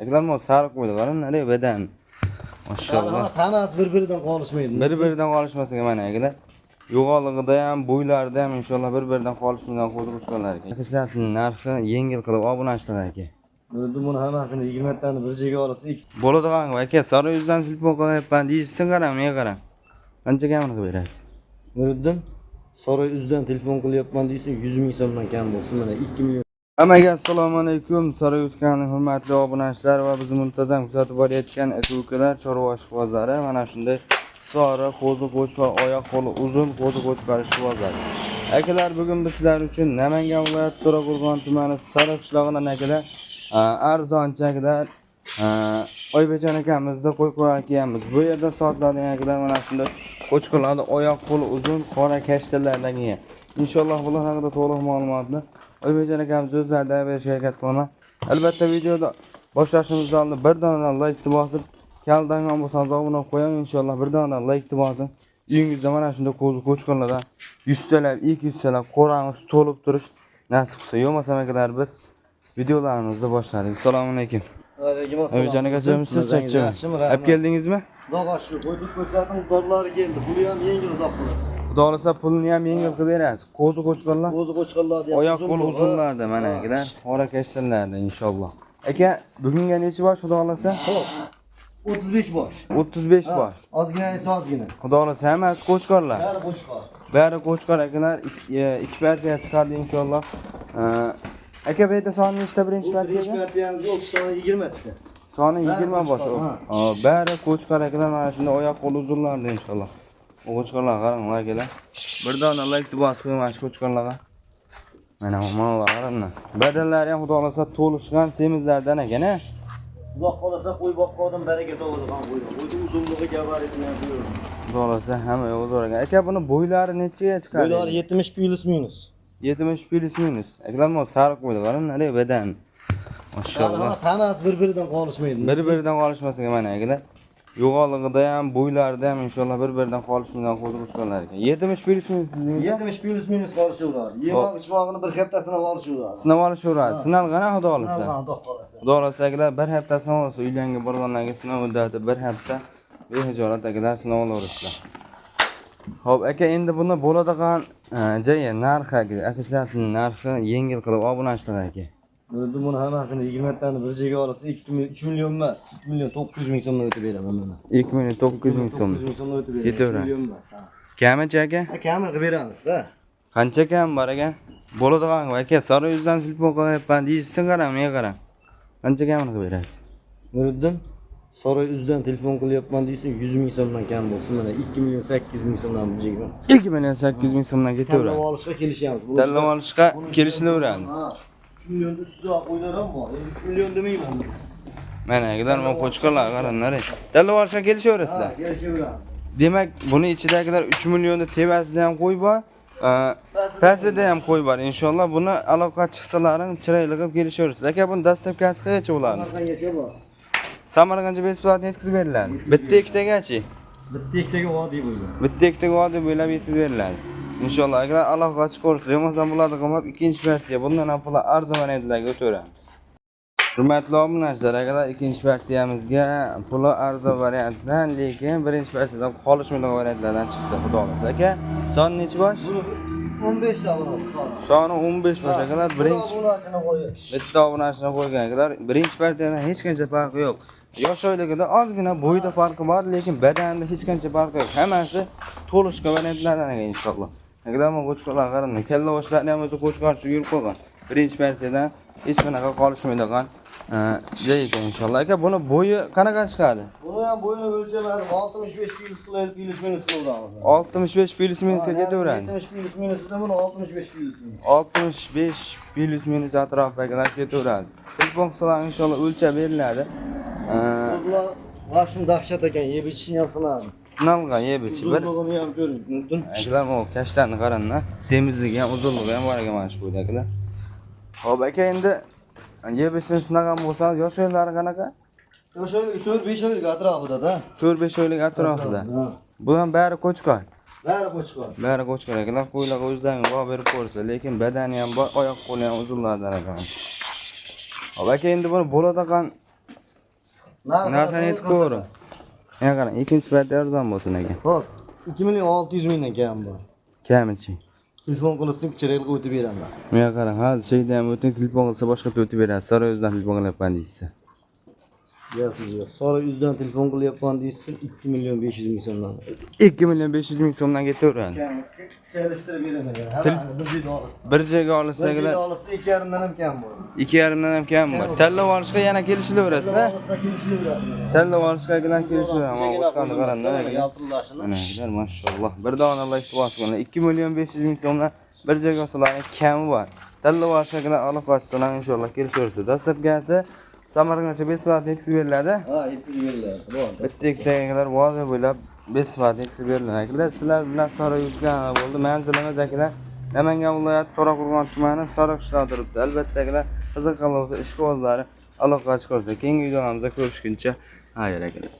Akalar mı sarık koydu qarın, nereye beden. Maşallah. Hammasi bir-biridan qolishmaydi. Bir-biridan qolishmasin mana akalar. Yo'g'onligida ham, bo'ylarida ham inshaalloh bir-biridan qolishmagan qo'ziqo'chqonlar ekan. Akasining narxi yengil qilib obunachilar aka. Buni hammasini 20 tani bir joyga olsak, Bo'ladigan aka, Saroyuzdan telefon qilyapman deysiz, qarang, menga qarang. Qanchaga amr qilib berasiz? Nuriddin, Saroyuzdan telefon qilyapman deysiz, 100 ming so'mdan kam bo'lsin, mana 2 million. Hammaga assalomu alaykum. Saroyuz kanalining hurmatli obunachilar va bizni muntazam kuzatib borayotgan aka-ukalar, chorva ishqibozlari, mana shunday sariq, qo'ziqo'chqor, oyoq qo'li uzun qo'ziqo'chqor ishqibozlari. Akalar, bugun biz sizlar uchun Namangan viloyati To'raqo'rg'on tumani Sariq qishlog'idan akalar arzonchakilar Oybekjon akamizda qo'y qo'yamiz. Bu yerda sotiladigan akalar mana shunday qo'chqorlarning oyoq qo'li uzun qora kashtalardan kelgan. Inshaalloh bular haqida to'liq ma'lumotni Oybekjon akamiz o'zlarida berishga harakat qilaman. Albatta videoda boshlashimizdan oldin bir dona like bosib, kanaldan bo'lsangiz obuna bo'lib qo'ying. Inshaalloh bir dona like bosing. Uyingizda mana shunday qo'ziqo'chqonlardan 100 talab, 200 talab qo'rangiz to'lib turish nasib qilsa. Yo'qmasa akalar, biz videolarimizni boshladik. Assalomu alaykum. Alaykum assalom. Oybekjon akam, siz chakchimi? Olib keldingizmi? Xudoga shukr, qo'ydik ko'rsatim, dodlari keldi. Puli ham yengil uzoq bo'ladi. Xudo xolasa pulni ham yengil qilib berasiz. Qo'ziqo'chqonlar Qo'ziqo'chqonlarni ham oyoq qo'li uzunlarda mana akalar, qora kashtalarda inshaalloh. Aka, bugunga necha bosh Xudo xolasa? Xo'p. 35 bosh. 35 bosh. Ozgina esa ozgina. Xudo xolasa hammasi qo'chqorlar. Bari qo'chqor. Bari qo'chqor akalar, ikki partiya chiqadi inshaalloh. Aka, bu yerda soni nechta birinchi partiya? Birinchi partiyamiz yo'q, soni 20 ta. Soni 20 bosh. Bari qo'chqor akalar, mana shunday oyoq qo'li uzunlarda inshaalloh. Qo'chqorlar qaranglar akalar. Bir dona like bosib qo'ying qo'chqorlarga. Mana mana qaranglar. Badallari ham Xudo xolasa to'lishgan semizlardan ekan-a. Xudo xolasa qo'y boqqandan baraka topadigan qo'y. Qo'yni uzunligi gabaritini buyur. Xudo xolasa hamma o'zar ekan. Aka, buni bo'ylari nechaga chiqadi? Bo'ylari 70 plus minus. 70 plus minus. Akalar mı sarık qo'ydi qarang, nereye beden. Maşallah. Hammasi bir-biridan qolishmaydi. Bir-biridan qolishmasin mana akalar. Yo'g'onligida ham, bo'ylarida ham inshaalloh bir-biridan qolishmagan qo'ziqo'chqonlar ekan. 70 plus minus dedingiz? 70 plus minus qolishaveradi. Yemoq ichmog'ini bir hafta sinab olishaveradi. Sinab olishaveradi. Sinalgan Xudo xolasa. Sinalgan Xudo xolasa. Xudo xolasa akalar bir hafta sinab olsa, uylarga borganlarga sinab muddati bir hafta behijolat akalar sinab olaverasizlar. Xo'p, aka, endi buni bo'ladigan joyi narxi akalarning narxi yengil qilib obunachilar aka. Buni hammasini 20 tani bir joyga olsa 3 million emas, 2 million 900 ming so'mdan o'tib beraman mana. 2 million 900 ming so'm. 900 ming so'mdan o'tib beraman. Yetaveradi. 2 million emas. Kamichi aka? Kamini qilib beramiz-da. Qancha kam bor aka? Bo'ladigan aka, Saroyuzdan telefon qilyapman deysiz, qarang, menga qarang. Qancha kamini qilib berasiz? Nuriddin, Saroyuzdan telefon qilyapman deysiz, 100 ming so'mdan kam bo'lsin, mana 2 million 800 ming so'mdan bir joyga. 2 million 800 ming so'mdan ketaveradi. Tanlab olishga kelishamiz. Tanlab olishga kelishaveradi. 3 millionning ustida qo'ylar ham bor. Endi 3 million demayman. Mana akalar, men qo'chqorlar qaranglar. Tanlab olishga kelishaverasizlar. Kelishaveramiz. Demak, buni ichidagilar 3 millionni tebasida ham qo'y bor, pastida ham qo'y bor. Inshaalloh buni aloqa chiqsalaring chiroyli qilib kelishaverasiz. Aka, buni dastlabkasi qancha bo'ladi? Samarqandgacha bor. Samarqandga besplatni yetkazib beriladi. Bitta ikkitagachi? Bitta ikkitaga vodiy bo'lgan. Bitta ikkitaga vodiy bo'ylab yetkazib beriladi. Inshaalloh akalar aloqa chiqarsa, yo'qmasa bularni qilib ikkinchi partiya bundan ham pul arzon variantlarga o'tamiz. Hurmatli obunachilar, akalar, ikkinchi partiyamizga puli arzon variantdan, lekin birinchi partiyadan qolishmagan variantlardan chiqdi. Xudo xolasa. Aka, soni necha bosh? 15 ta bo'ladi. Soni 15 bosh akalar. Birinchi obunachini qo'yib. bitta obunachini qo'ygan akalar. Birinchi partiyadan hech qancha farqi yo'q. Yosh oyligida ozgina bo'yda farqi bor, lekin badanda hech qancha farqi yo'q. Hammasi to'lishgan variantlardan ekan inshaalloh. Akalar, men qo'chqorlar qarang, kalla boshlarni ham o'zi qo'chqorchi yurib qo'ygan. Birinchi partiyadan hech qanaqa qolishmaydigan joy ekan inshaalloh. Aka, buni bo'yi qanaqa chiqadi? Buni ham bo'yini o'lchamadim. 65 plus minus qildim. 65 plus minusga ketaveradi. 70 plus minusda buni 65 plus minus. 65 plus minus atrofidagilar ketaveradi. Telefon qilsalar inshaalloh o'lchab beriladi. O'zlar vashim dahshat ekan, yeb ichishni ham sinadi. Sinalgan yeb ichish. Bir Uzunligini ham ko'ring, Nuriddin. akalar, o kashlarni qaranglar. Semizligi ham, uzunligi ham bor ekan mana shu qo'ydagilar. Xo'p, aka, endi yeb ichishni sinagan bo'lsa, yosh oylari qanaqa? Yosh oylik 4-5 oylik atrofida-da. 4-5 oylik atrofida. Bu ham bari qo'chqor. Bari qo'chqor. Bari qo'chqor akalar, qo'ylarga o'zlaring baho berib ko'rsa, lekin badani ham bor, oyoq qo'li ham uzunlardan ekan. Xo'p, aka, endi buni bo'ladigan Narxini aytib ko'ring. Yana qarang, ikkinchi paytda arzon bo'lsin ekan. Xo'p, 2 million 600 mingdan kam bor. Kamichi. Telefon qilasizki, kichikroq o'tib beraman. Menga qarang, hozir şeyda ham o'ting, telefon qilsa boshqacha o'tib berasiz. Saroyozdan telefon qilyapman deysiz. Yo'q, yo'q. Sora yuzdan telefon qilyapman deysiz, 2 million 500 ming so'mdan. 2 million 500 ming so'mdan ketaveradi. Kelishtirib beraman. Ha, bir joyda olasiz. Bir joyga Bir olsangiz joyda olasiz, 2,5 dan ham kam bor. 2,5 dan ham kam bor. Tanlab olishga yana kelishilaverasiz-da. Olsa kelishilaveradi. Tanlab olishga bilan kelishilaveradi. Mana boshqani qarang-da. Yaltillashini. Mana shular maşallah. Bir dona Allah iştibatı 2 milyon 500 ming so'mdan bir joyga olsalarning kami bor. Tanlab olishga bilan olib qochsalar inshaalloh kelishaverasiz. Dastlab kelsa Samarqandcha 5 soat yetkazib beriladi. Ha, yetkazib beriladi. Bo'ldi. Bitta ikkitalar vozi bo'ylab 5 soat yetkazib beriladi. Akalar, sizlar bilan Sarayo'ga bo'ldi. Manzilimiz akalar Namangan viloyati To'raqo'rg'on tumani Sariq qishlog'ida turibdi. Albatta akalar, qiziqqan bo'lsa ishqibozlari aloqaga chiqarsa, keyingi videolarimizda ko'rishguncha xayr akalar.